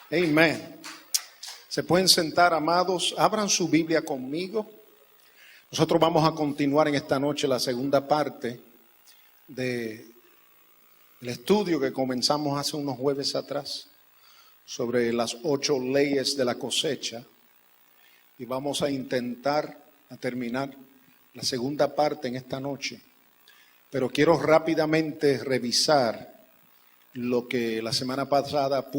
Amén. Se pueden sentar, amados. Abran su Biblia conmigo. Nosotros vamos a continuar en esta noche la segunda parte del estudio que comenzamos hace unos jueves atrás sobre las 8 leyes de la cosecha. Y vamos a intentar terminar la segunda parte en esta noche. Pero quiero rápidamente revisar lo que la semana pasada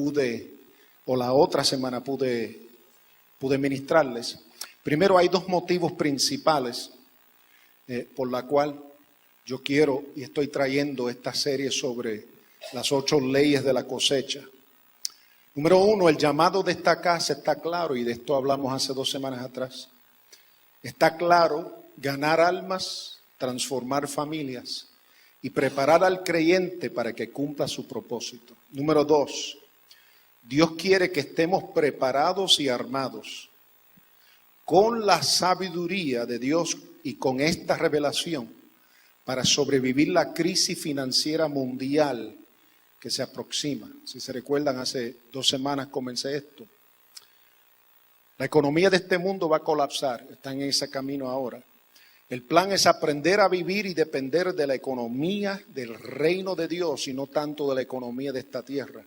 la otra semana pude ministrarles. Primero, hay dos motivos principales por la cual yo quiero y estoy trayendo esta serie sobre las 8 leyes de la cosecha. Número 1, el llamado de esta casa está claro, y de esto hablamos hace 2 semanas atrás. Está claro: ganar almas, transformar familias y preparar al creyente para que cumpla su propósito. Número 2, Dios quiere que estemos preparados y armados con la sabiduría de Dios y con esta revelación para sobrevivir la crisis financiera mundial que se aproxima. Si se recuerdan, hace 2 semanas comencé esto. La economía de este mundo va a colapsar, están en ese camino ahora. El plan es aprender a vivir y depender de la economía del reino de Dios y no tanto de la economía de esta tierra.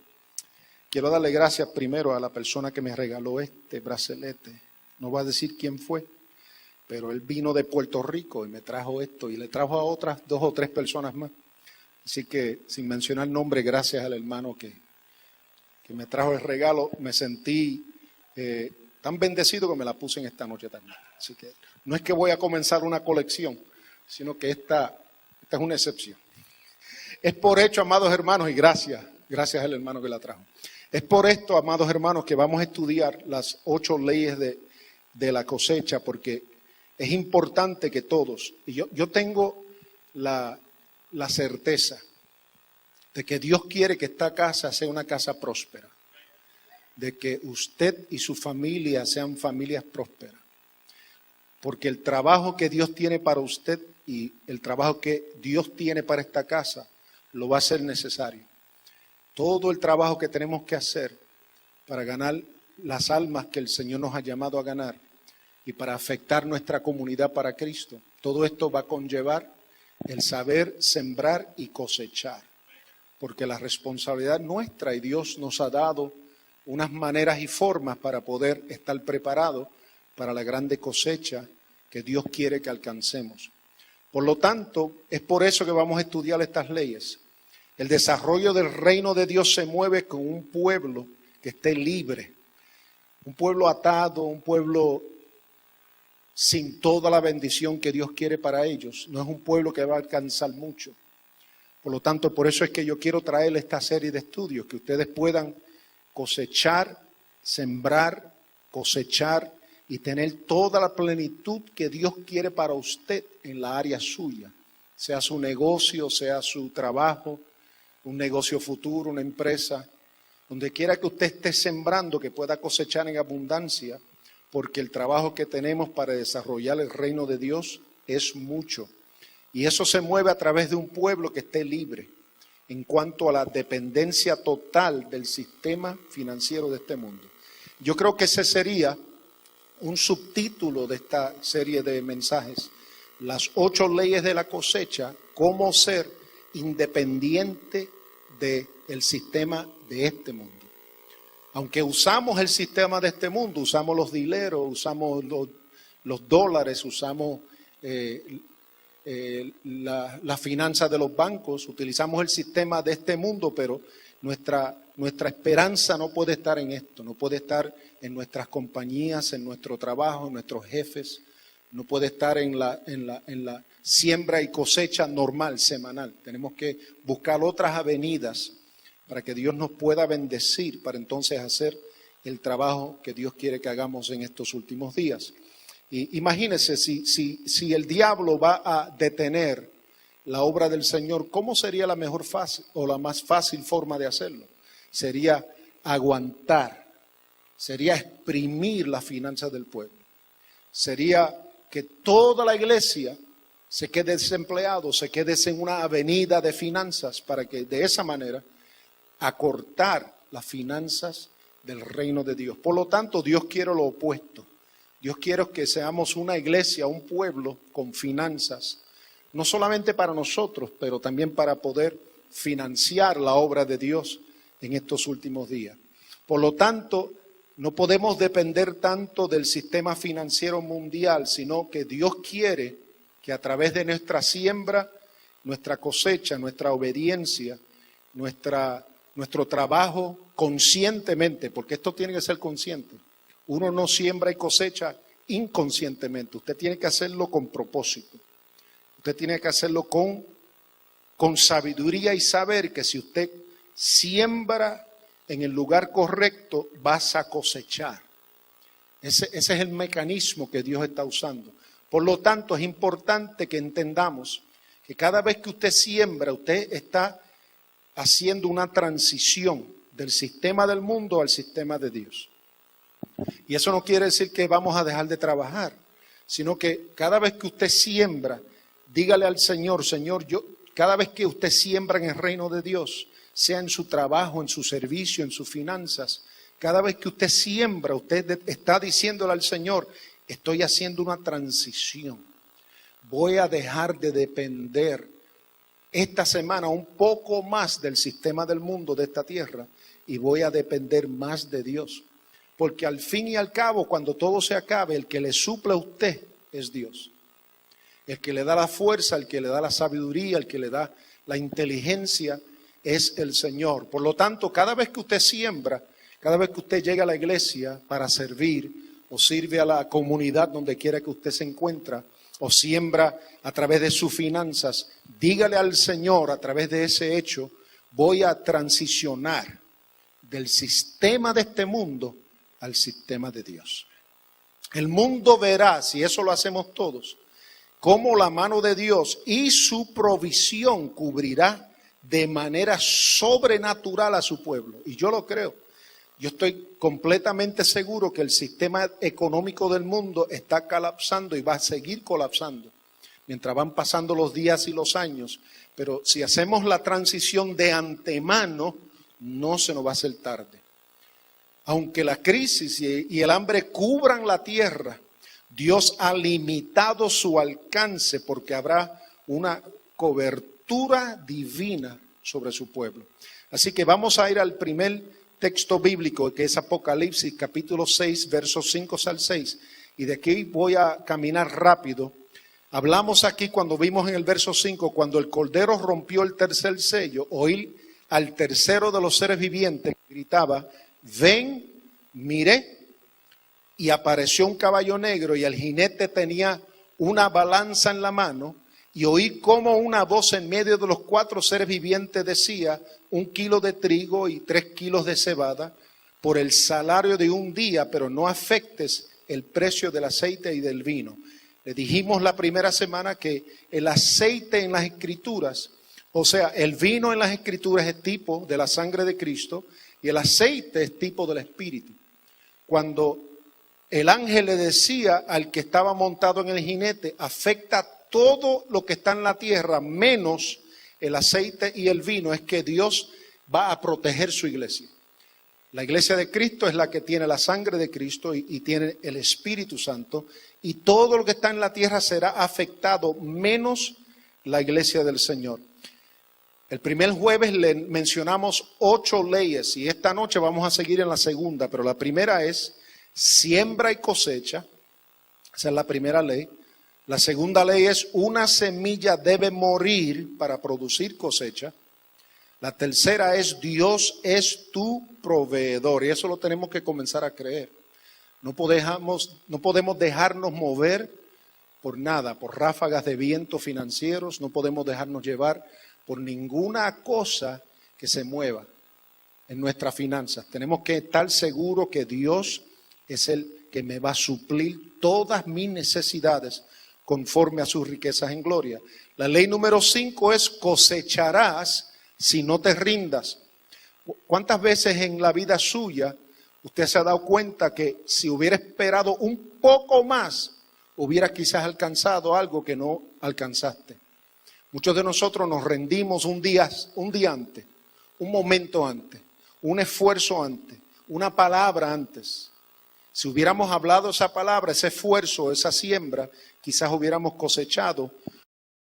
Quiero darle gracias primero a la persona que me regaló este brazalete. No voy a decir quién fue, pero él vino de Puerto Rico y me trajo esto y le trajo a otras 2 o 3 personas más. Así que, sin mencionar nombre, gracias al hermano que me trajo el regalo. Me sentí tan bendecido que me la puse en esta noche también. Así que no es que voy a comenzar una colección, sino que esta es una excepción. Es por hecho, amados hermanos, y gracias al hermano que la trajo. Es por esto, amados hermanos, que vamos a estudiar las 8 leyes de la cosecha, porque es importante que todos, y yo tengo la certeza de que Dios quiere que esta casa sea una casa próspera, de que usted y su familia sean familias prósperas, porque el trabajo que Dios tiene para usted y el trabajo que Dios tiene para esta casa lo va a ser necesario. Todo el trabajo que tenemos que hacer para ganar las almas que el Señor nos ha llamado a ganar y para afectar nuestra comunidad para Cristo, todo esto va a conllevar el saber sembrar y cosechar, porque la responsabilidad nuestra, y Dios nos ha dado unas maneras y formas para poder estar preparados para la grande cosecha que Dios quiere que alcancemos. Por lo tanto, es por eso que vamos a estudiar estas leyes. El desarrollo del reino de Dios se mueve con un pueblo que esté libre, un pueblo atado, un pueblo sin toda la bendición que Dios quiere para ellos. No es un pueblo que va a alcanzar mucho. Por lo tanto, por eso es que yo quiero traer esta serie de estudios, que ustedes puedan cosechar, sembrar, cosechar y tener toda la plenitud que Dios quiere para usted en la área suya, sea su negocio, sea su trabajo, un negocio futuro, una empresa, donde quiera que usted esté sembrando, que pueda cosechar en abundancia, porque el trabajo que tenemos para desarrollar el reino de Dios es mucho. Y eso se mueve a través de un pueblo que esté libre en cuanto a la dependencia total del sistema financiero de este mundo. Yo creo que ese sería un subtítulo de esta serie de mensajes: las 8 leyes de la cosecha, cómo ser independiente del sistema de este mundo. Aunque usamos el sistema de este mundo, usamos los dineros, usamos los dólares, usamos las finanzas de los bancos, utilizamos el sistema de este mundo, pero nuestra esperanza no puede estar en esto, no puede estar en nuestras compañías, en nuestro trabajo, en nuestros jefes, no puede estar en la siembra y cosecha normal, semanal. Tenemos que buscar otras avenidas para que Dios nos pueda bendecir, para entonces hacer el trabajo que Dios quiere que hagamos en estos últimos días. Y imagínense, si el diablo va a detener la obra del Señor, ¿cómo sería la mejor fácil o la más fácil forma de hacerlo? Sería aguantar, sería exprimir las finanzas del pueblo, sería que toda la iglesia se quede desempleado, se quede en una avenida de finanzas, para que de esa manera acortar las finanzas del reino de Dios. Por lo tanto, Dios quiere lo opuesto. Dios quiere que seamos una iglesia, un pueblo con finanzas, no solamente para nosotros, pero también para poder financiar la obra de Dios en estos últimos días. Por lo tanto, no podemos depender tanto del sistema financiero mundial, sino que Dios quiere que a través de nuestra siembra, nuestra cosecha, nuestra obediencia, nuestro trabajo conscientemente, porque esto tiene que ser consciente. Uno no siembra y cosecha inconscientemente, usted tiene que hacerlo con propósito. Usted tiene que hacerlo con sabiduría y saber que si usted siembra en el lugar correcto, vas a cosechar. Ese es el mecanismo que Dios está usando. Por lo tanto, es importante que entendamos que cada vez que usted siembra, usted está haciendo una transición del sistema del mundo al sistema de Dios. Y eso no quiere decir que vamos a dejar de trabajar, sino que cada vez que usted siembra, dígale al Señor, Señor, cada vez que usted siembra en el reino de Dios, sea en su trabajo, en su servicio, en sus finanzas, cada vez que usted siembra, usted está diciéndole al Señor, estoy haciendo una transición. Voy a dejar de depender esta semana un poco más del sistema del mundo, de esta tierra, y voy a depender más de Dios. Porque al fin y al cabo, cuando todo se acabe, el que le suple a usted es Dios. El que le da la fuerza, el que le da la sabiduría, el que le da la inteligencia es el Señor. Por lo tanto, cada vez que usted siembra, cada vez que usted llega a la iglesia para servir o sirve a la comunidad donde quiera que usted se encuentra o siembra a través de sus finanzas, dígale al Señor a través de ese hecho, voy a transicionar del sistema de este mundo al sistema de Dios. El mundo verá, si eso lo hacemos todos, cómo la mano de Dios y su provisión cubrirá de manera sobrenatural a su pueblo. Y yo lo creo. Yo estoy completamente seguro que el sistema económico del mundo está colapsando y va a seguir colapsando mientras van pasando los días y los años. Pero si hacemos la transición de antemano, no se nos va a hacer tarde. Aunque la crisis y el hambre cubran la tierra, Dios ha limitado su alcance porque habrá una cobertura divina sobre su pueblo. Así que vamos a ir al primer texto bíblico, que es Apocalipsis capítulo 6, versos 5 al 6. Y de aquí voy a caminar rápido. Hablamos aquí cuando vimos en el verso 5, cuando el Cordero rompió el tercer sello, oí al tercero de los seres vivientes que gritaba, ven, miré, y apareció un caballo negro y el jinete tenía una balanza en la mano y oí como una voz en medio de los 4 seres vivientes decía, 1 kilo de trigo y 3 kilos de cebada por el salario de un día, pero no afectes el precio del aceite y del vino. Le dijimos la primera semana que el aceite en las Escrituras, o sea, el vino en las Escrituras es tipo de la sangre de Cristo y el aceite es tipo del Espíritu. Cuando el ángel le decía al que estaba montado en el jinete, afecta todo lo que está en la tierra, menos el aceite y el vino, es que Dios va a proteger su iglesia. La iglesia de Cristo es la que tiene la sangre de Cristo y tiene el Espíritu Santo, y todo lo que está en la tierra será afectado, menos la iglesia del Señor. El primer jueves le mencionamos 8 leyes y esta noche vamos a seguir en la segunda, pero la primera es siembra y cosecha, esa es la primera ley. La segunda ley es una semilla debe morir para producir cosecha. La tercera es Dios es tu proveedor y eso lo tenemos que comenzar a creer. No podemos dejarnos mover por nada, por ráfagas de viento financieros, no podemos dejarnos llevar por ninguna cosa que se mueva en nuestras finanzas. Tenemos que estar seguros que Dios es el que me va a suplir todas mis necesidades conforme a sus riquezas en gloria. La ley número 5 es cosecharás si no te rindas. ¿Cuántas veces en la vida suya usted se ha dado cuenta que si hubiera esperado un poco más, hubiera quizás alcanzado algo que no alcanzaste? Muchos de nosotros nos rendimos un día antes, un momento antes, un esfuerzo antes, una palabra antes. Si hubiéramos hablado esa palabra, ese esfuerzo, esa siembra, quizás hubiéramos cosechado